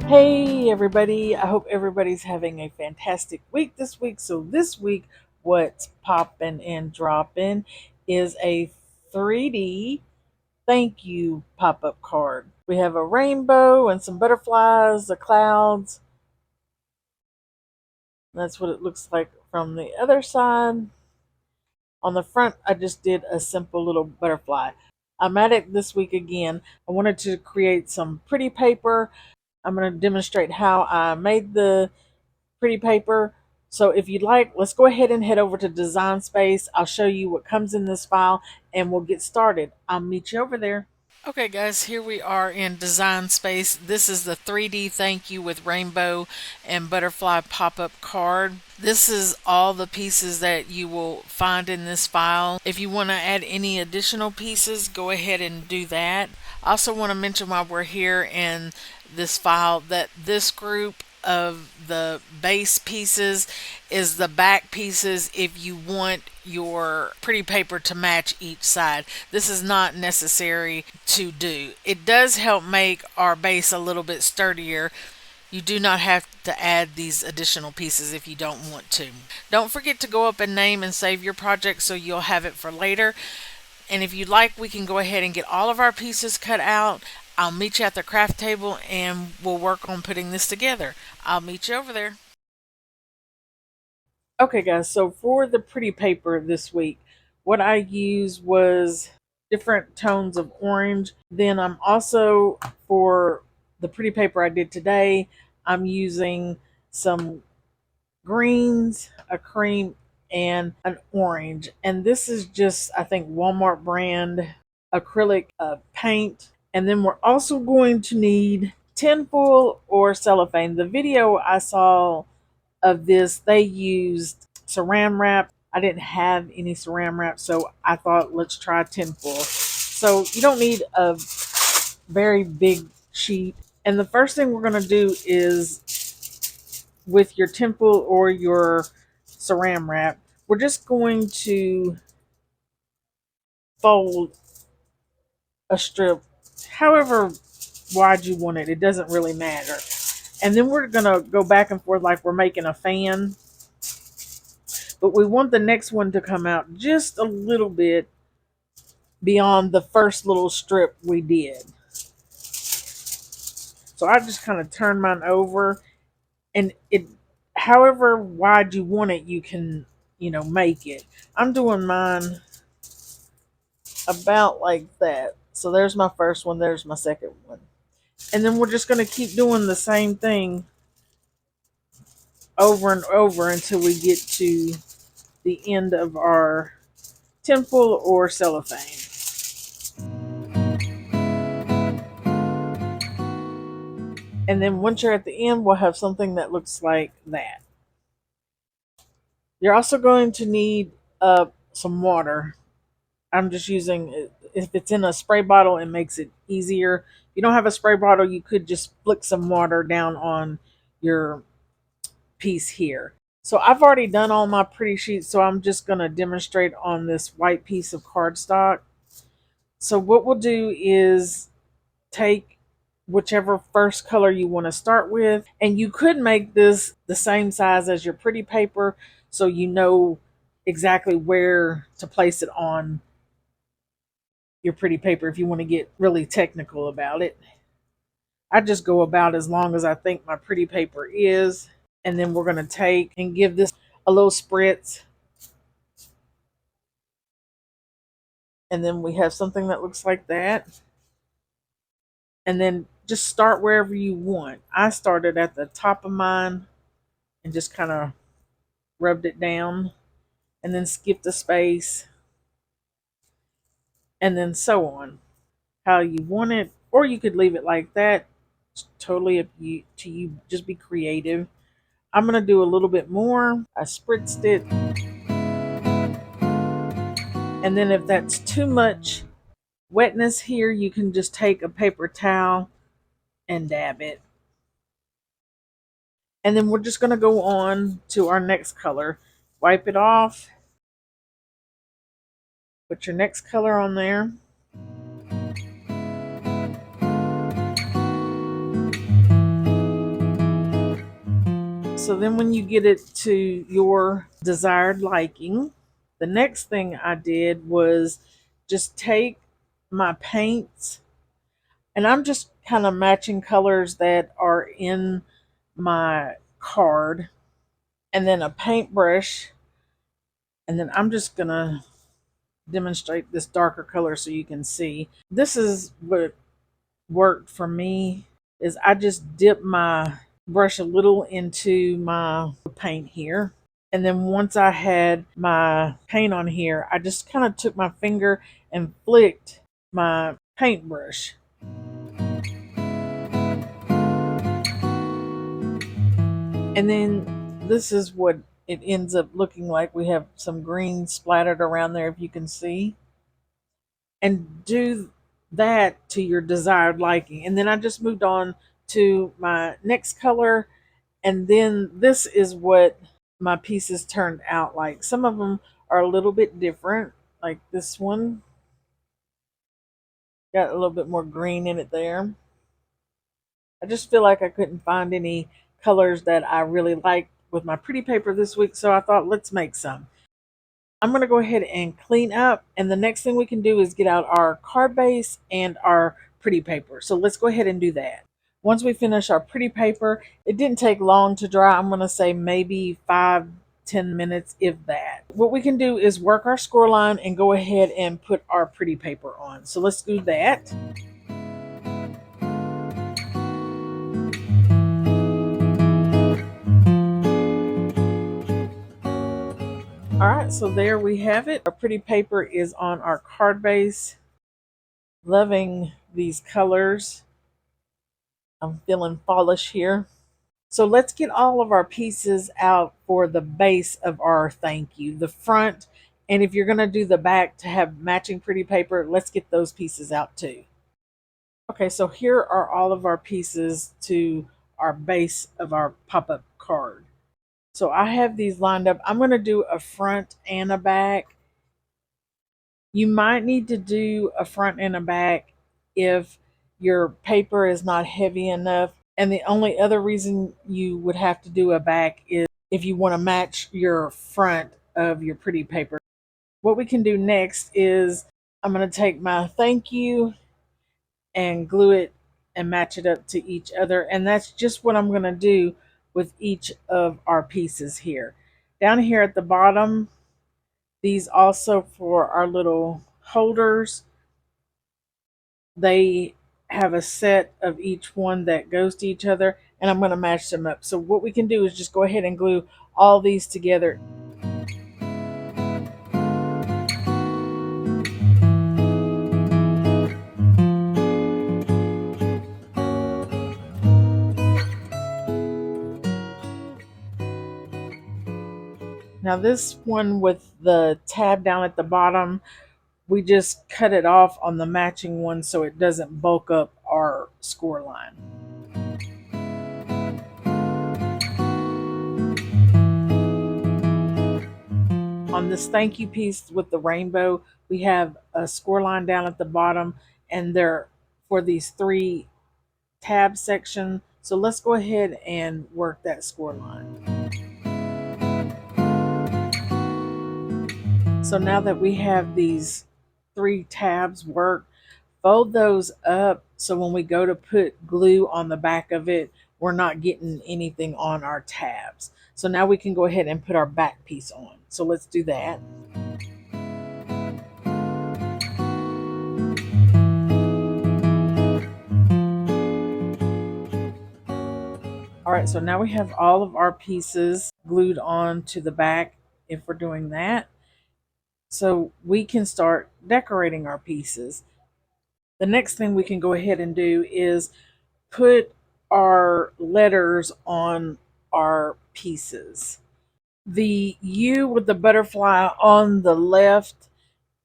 Hey everybody, I hope everybody's having a fantastic week this week. So this week what's popping and dropping is a 3D thank you pop-up card. We have a rainbow and some butterflies, the clouds. That's what it looks like from the other side. On the front, I just did a simple little butterfly. I'm at it this week again. I wanted to create some pretty paper. I'm going to demonstrate how I made the pretty paper. So if you'd like, let's go ahead and head over to Design Space. I'll show you what comes in this file and we'll get started. I'll meet you over there. Okay, guys, here we are in Design Space. This is the 3D thank you with rainbow and butterfly pop up card. This is all the pieces that you will find in this file. If you want to add any additional pieces, go ahead and do that. I also want to mention while we're here in this file that this group of the base pieces is the back pieces if you want your pretty paper to match each side. This is not necessary to do. It does help make our base a little bit sturdier. You do not have to add these additional pieces if you don't want to. Don't forget to go up and name and save your project so you'll have it for later. And if you'd like, we can go ahead and get all of our pieces cut out. I'll meet you at the craft table and we'll work on putting this together. I'll meet you over there. Okay, guys, so for the pretty paper this week, what I used was different tones of orange. Then I'm also, for the pretty paper I did today, I'm using some greens, a cream, and an orange. And this is just, I think, Walmart brand acrylic paint. And then we're also going to need tinfoil or cellophane. The video I saw of this, they used saran wrap. I didn't have any saran wrap, so I thought let's try tinfoil. So you don't need a very big sheet. And the first thing we're going to do is with your tinfoil or your saran wrap, we're just going to fold a strip however wide you want it. It doesn't really matter. And then we're going to go back and forth like we're making a fan. But we want the next one to come out just a little bit beyond the first little strip we did. So I just kind of turn mine over, and it, however wide you want it, you can, make it. I'm doing mine about like that. So there's my first one, there's my second one. And then we're just going to keep doing the same thing over and over until we get to the end of our tinfoil or cellophane. And then once you're at the end, we'll have something that looks like that. You're also going to need some water. I'm just using, if it's in a spray bottle, it makes it easier. If you don't have a spray bottle, you could just flick some water down on your piece here. So I've already done all my pretty sheets, so I'm just going to demonstrate on this white piece of cardstock. So what we'll do is take whichever first color you want to start with, and you could make this the same size as your pretty paper so you know exactly where to place it on your pretty paper if you want to get really technical about it. I just go about as long as I think my pretty paper is, and then we're going to take and give this a little spritz, and then we have something that looks like that. And then just start wherever you want. I started at the top of mine and just kind of rubbed it down, and then skipped a space, and then so on. How you want it, or you could leave it like that. It's totally up to you. Just be creative. I'm gonna do a little bit more. I spritzed it, and then if that's too much wetness here, you can just take a paper towel and dab it. And then we're just gonna go on to our next color. Wipe it off. Put your next color on there. So then when you get it to your desired liking, the next thing I did was just take my paints, and I'm just kind of matching colors that are in my card, and then a paintbrush, and then I'm just gonna demonstrate this darker color so you can see. This is what worked for me, is I just dip my brush a little into my paint here. And then once I had my paint on here, I just kind of took my finger and flicked my paintbrush. And then this is what it ends up looking like. We have some green splattered around there, if you can see. And do that to your desired liking. And then I just moved on to my next color. And then this is what my pieces turned out like. Some of them are a little bit different, like this one. Got a little bit more green in it there. I just feel like I couldn't find any colors that I really liked with my pretty paper this week, so I thought let's make some. I'm going to go ahead and clean up, and the next thing we can do is get out our card base and our pretty paper. So let's go ahead and do that. Once we finish our pretty paper, it didn't take long to dry. I'm going to say maybe 5-10 minutes, if that. What we can do is work our score line and go ahead and put our pretty paper on. So let's do that. All right, so there we have it. Our pretty paper is on our card base. Loving these colors. I'm feeling fallish here. So let's get all of our pieces out for the base of our thank you. The front, and if you're going to do the back to have matching pretty paper, let's get those pieces out too. Okay, so here are all of our pieces to our base of our pop-up card. So I have these lined up. I'm going to do a front and a back. You might need to do a front and a back if your paper is not heavy enough. And the only other reason you would have to do a back is if you want to match your front of your pretty paper. What we can do next is I'm going to take my thank you and glue it and match it up to each other. And that's just what I'm going to do with each of our pieces here. Down here at the bottom, these also for our little holders, they have a set of each one that goes to each other, and I'm going to match them up. So what we can do is just go ahead and glue all these together. Now this one with the tab down at the bottom, we just cut it off on the matching one so it doesn't bulk up our score line. On this thank you piece with the rainbow, we have a score line down at the bottom, and they're for these 3 tab section. So let's go ahead and work that score line. So now that we have these 3 tabs worked, fold those up so when we go to put glue on the back of it, we're not getting anything on our tabs. So now we can go ahead and put our back piece on. So let's do that. All right, so now we have all of our pieces glued on to the back if we're doing that. So we can start decorating our pieces. The next thing we can go ahead and do is put our letters on our pieces. The U with the butterfly on the left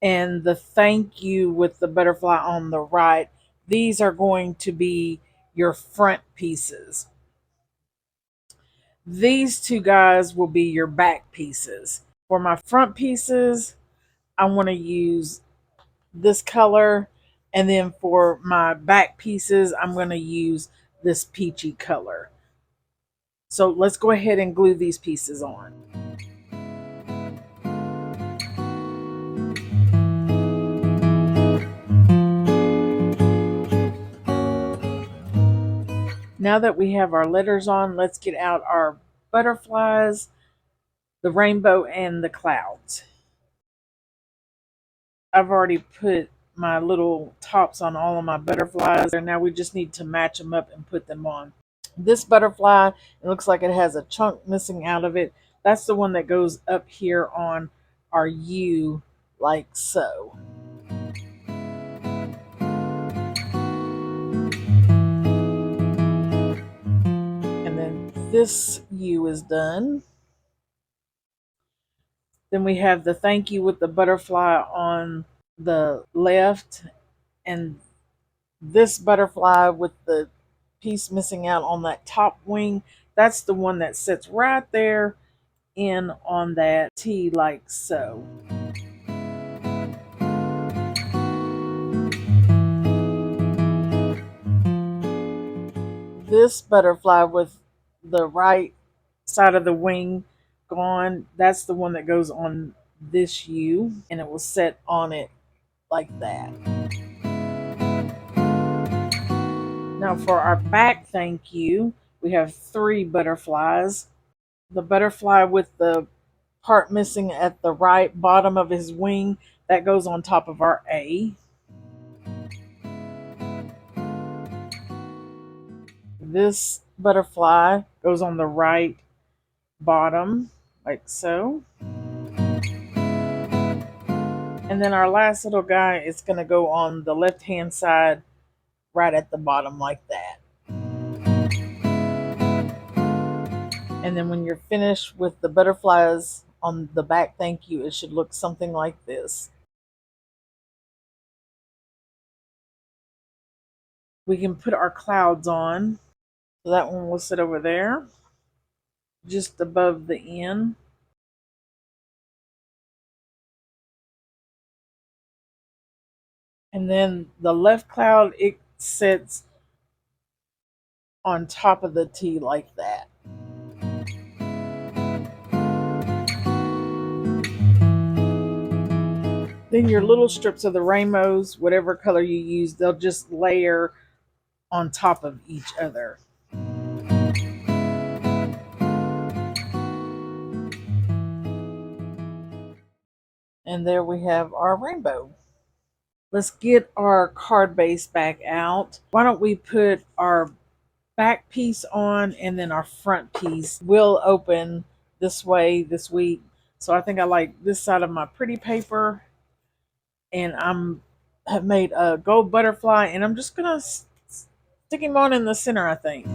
and the thank you with the butterfly on the right, these are going to be your front pieces. These 2 guys will be your back pieces. For my front pieces, I want to use this color, and then for my back pieces, I'm going to use this peachy color. So let's go ahead and glue these pieces on. Now that we have our letters on, let's get out our butterflies, the rainbow, and the clouds. I've already put my little tops on all of my butterflies, and now we just need to match them up and put them on. This butterfly, it looks like it has a chunk missing out of it. That's the one that goes up here on our U, like so. And then this U is done. Then we have the thank you with the butterfly on the left, and this butterfly with the piece missing out on that top wing, that's the one that sits right there in on that T, like so. This butterfly with the right side of the wing gone, that's the one that goes on this U, and it will sit on it like that. Now for our back thank you, we have 3 butterflies. The butterfly with the part missing at the right bottom of his wing, that goes on top of our A. This butterfly goes on the right bottom, like so. And then our last little guy is going to go on the left hand side, right at the bottom, like that. And then when you're finished with the butterflies on the back thank you, it should look something like this. We can put our clouds on. So that one will sit over there, just above the end. And then the left cloud, it sits on top of the T like that. Then your little strips of the rainbows, whatever color you use, they'll just layer on top of each other. And there we have our rainbow. Let's get our card base back out. Why don't we put our back piece on and then our front piece will open this way this week. So I think I like this side of my pretty paper, and have made a gold butterfly, and I'm just gonna stick him on in the center, I think.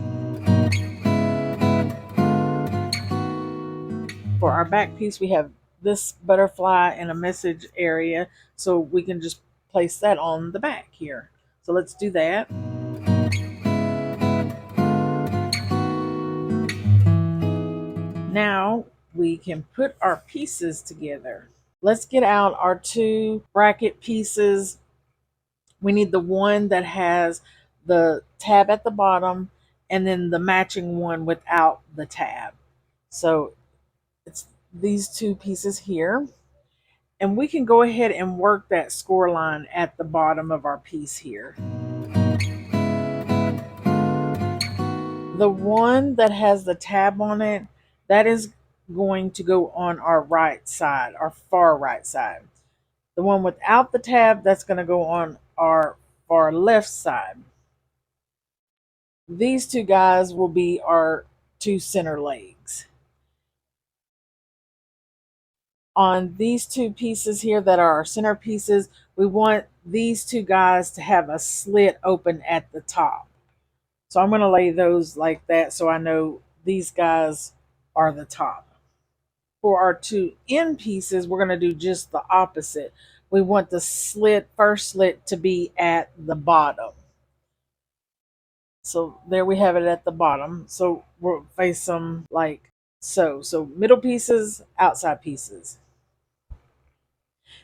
For our back piece, we have this butterfly and a message area, so we can just place that on the back here. So let's do that. Now we can put our pieces together. Let's get out our 2 bracket pieces. We need the one that has the tab at the bottom, and then the matching one without the tab. So it's these 2 pieces here. And we can go ahead and work that score line at the bottom of our piece here. The one that has the tab on it, that is going to go on our right side, our far right side. The one without the tab, that's going to go on our far left side. These 2 guys will be our 2 center legs. On these 2 pieces here that are our center pieces, we want these 2 guys to have a slit open at the top. So I'm going to lay those like that so I know these guys are the top. For our 2 end pieces, we're going to do just the opposite. We want the first slit to be at the bottom. So there we have it at the bottom. So we'll face them like so. So middle pieces, outside pieces.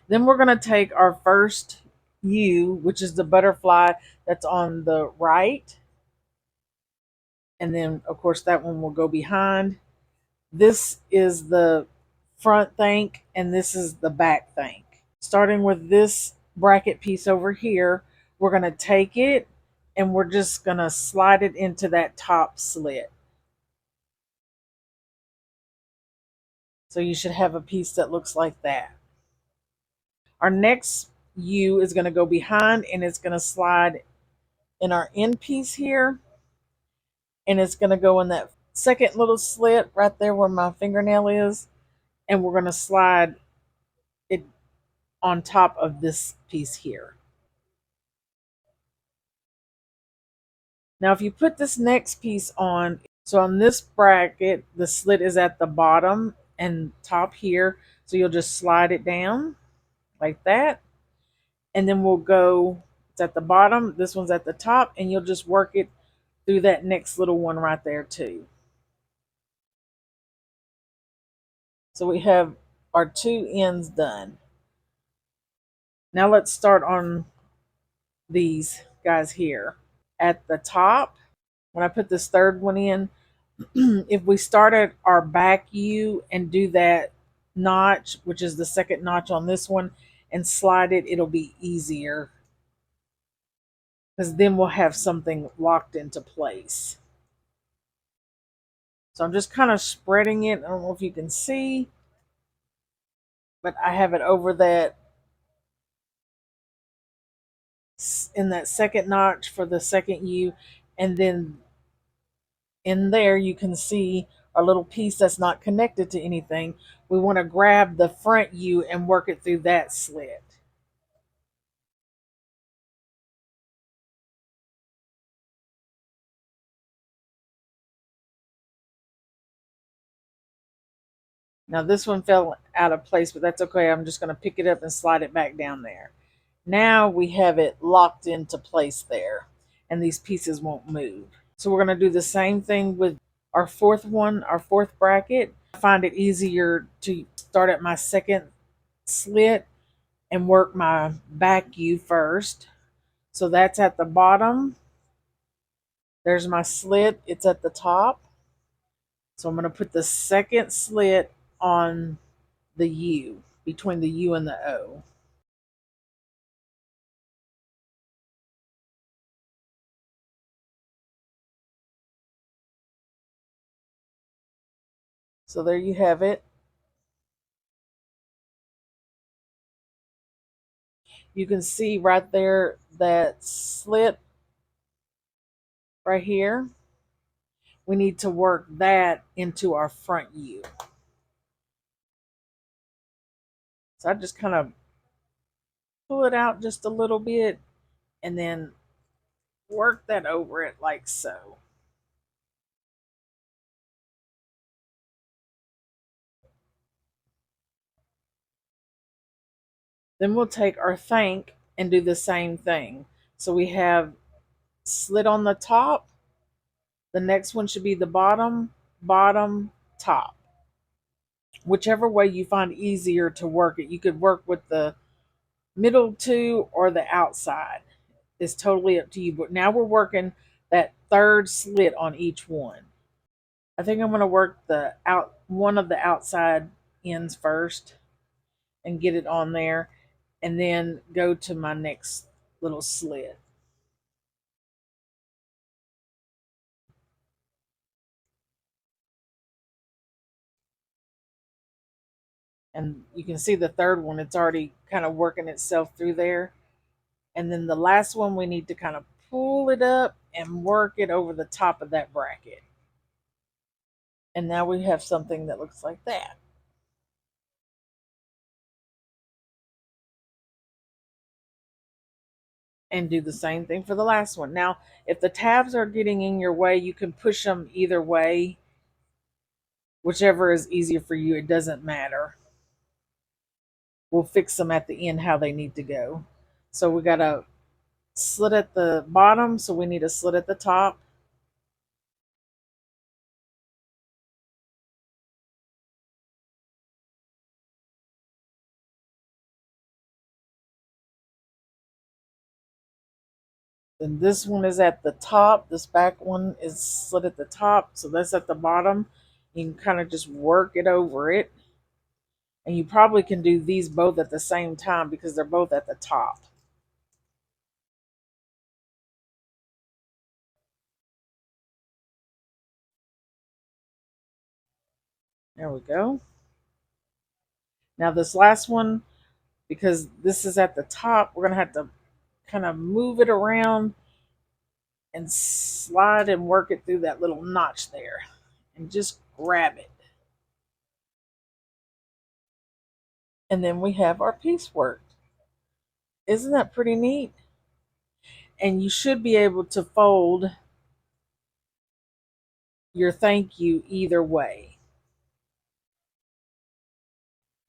Then we're going to take our first U, which is the butterfly that's on the right. And then, of course, that one will go behind. This is the front thank, and this is the back thank. Starting with this bracket piece over here, we're going to take it and we're just going to slide it into that top slit. So you should have a piece that looks like that. Our next U is going to go behind and it's going to slide in our end piece here, and it's going to go in that second little slit right there where my fingernail is, and we're going to slide it on top of this piece here. Now if you put this next piece on, so on this bracket the slit is at the bottom and top here, so you'll just slide it down like that, and then we'll go, it's at the bottom, this one's at the top, and you'll just work it through that next little one right there too. So we have our two ends done. Now let's start on these guys here. At the top, when I put this third one in, if we start at our back U and do that notch, which is the second notch on this one, and slide it, it'll be easier because then we'll have something locked into place. So I'm just kind of spreading it. I don't know if you can see, but I have it over that, in that second notch for the second U, and then in there you can see our little piece that's not connected to anything. We want to grab the front U and work it through that slit. Now this one fell out of place, but that's okay. I'm just going to pick it up and slide it back down there. Now we have it locked into place there, and these pieces won't move. So we're going to do the same thing with our fourth one, our fourth bracket. I find it easier to start at my second slit and work my back U first. So that's at the bottom. There's my slit. It's at the top. So I'm going to put the second slit on the U, between the U and the O. So there you have it. You can see right there that slit right here. We need to work that into our front U. So I just kind of pull it out just a little bit and then work that over it like so. Then we'll take our thank and do the same thing. So we have slit on the top. The next one should be the bottom, bottom, top. Whichever way you find easier to work it. You could work with the middle two or the outside. It's totally up to you. But now we're working that third slit on each one. I think I'm going to work the one of the outside ends first and get it on there, and then go to my next little slit. And you can see the third one, it's already kind of working itself through there. And then the last one, we need to kind of pull it up and work it over the top of that bracket. And now we have something that looks like that. And do the same thing for the last one. Now, if the tabs are getting in your way, you can push them either way. Whichever is easier for you, it doesn't matter. We'll fix them at the end how they need to go. So we got a slit at the bottom, so we need a slit at the top. Then this one is at the top. This back one is slit at the top. So that's at the bottom. You can kind of just work it over it. And you probably can do these both at the same time because they're both at the top. There we go. Now this last one, because this is at the top, we're going to have to kind of move it around and slide and work it through that little notch there. And just grab it. And then we have our piece worked. Isn't that pretty neat? And you should be able to fold your thank you either way.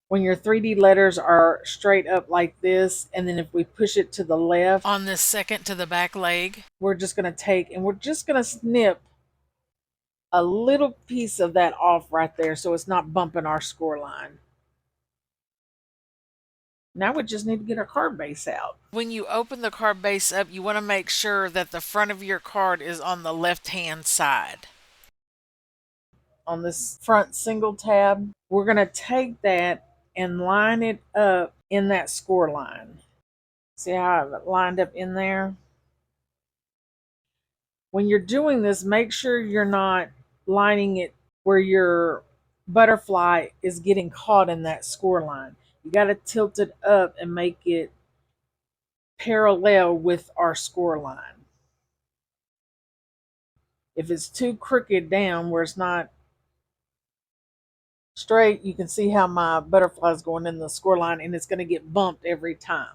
When your 3D letters are straight up like this, and then if we push it to the left on this second to the back leg, we're just going to take and we're just going to snip a little piece of that off right there so it's not bumping our score line. Now we just need to get our card base out. When you open the card base up, you want to make sure that the front of your card is on the left-hand side. On this front single tab, we're going to take that and line it up in that score line. See how I have it lined up in there? When you're doing this, make sure you're not lining it where your butterfly is getting caught in that score line. You got to tilt it up and make it parallel with our score line. If it's too crooked down where it's not straight, you can see how my butterfly is going in the score line and it's going to get bumped every time.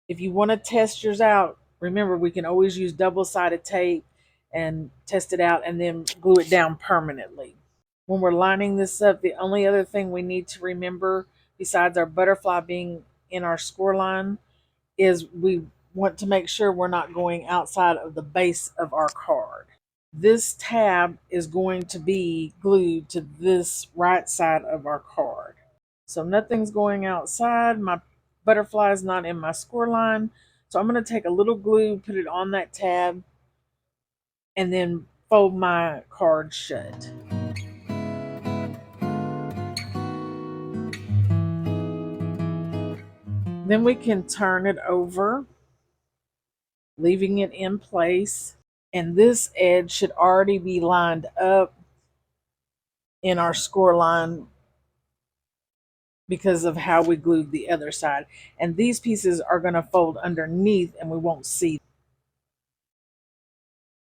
If you want to test yours out, remember we can always use double-sided tape and test it out and then glue it down permanently. When we're lining this up, the only other thing we need to remember besides our butterfly being in our score line is we want to make sure we're not going outside of the base of our card. This tab is going to be glued to this right side of our card. So nothing's going outside. My butterfly is not in my score line. So I'm going to take a little glue, put it on that tab, and then fold my card shut. Then we can turn it over, leaving it in place. And this edge should already be lined up in our score line because of how we glued the other side. And these pieces are going to fold underneath and we won't see.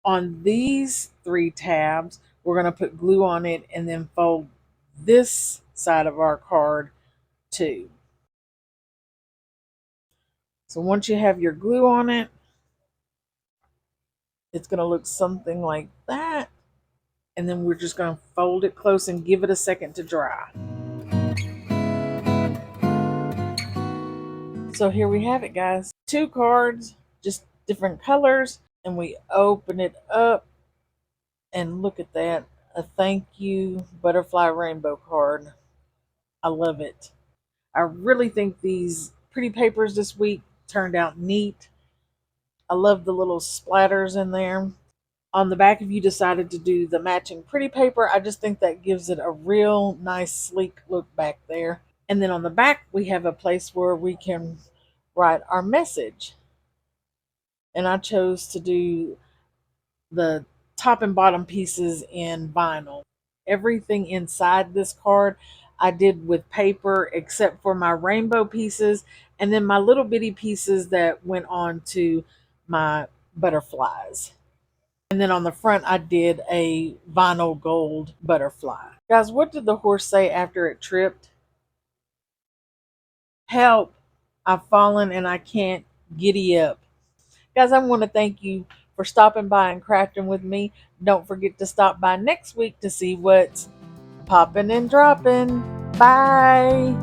On these 3 tabs, we're going to put glue on it and then fold this side of our card too. So once you have your glue on it, it's going to look something like that. And then we're just going to fold it close and give it a second to dry. So here we have it, guys. 2 cards, just different colors, and we open it up and look at that. A thank you butterfly rainbow card. I love it. I really think these pretty papers this week turned out neat. I love the little splatters in there. On the back, if you decided to do the matching pretty paper, I just think that gives it a real nice sleek look back there. And then on the back, we have a place where we can write our message. And I chose to do the top and bottom pieces in vinyl. Everything inside this card I did with paper except for my rainbow pieces and then my little bitty pieces that went on to my butterflies. And then on the front, I did a vinyl gold butterfly. Guys, what did the horse say after it tripped? Help, I've fallen and I can't giddy up. Guys, I want to thank you for stopping by and crafting with me. Don't forget to stop by next week to see what's popping and dropping. Bye.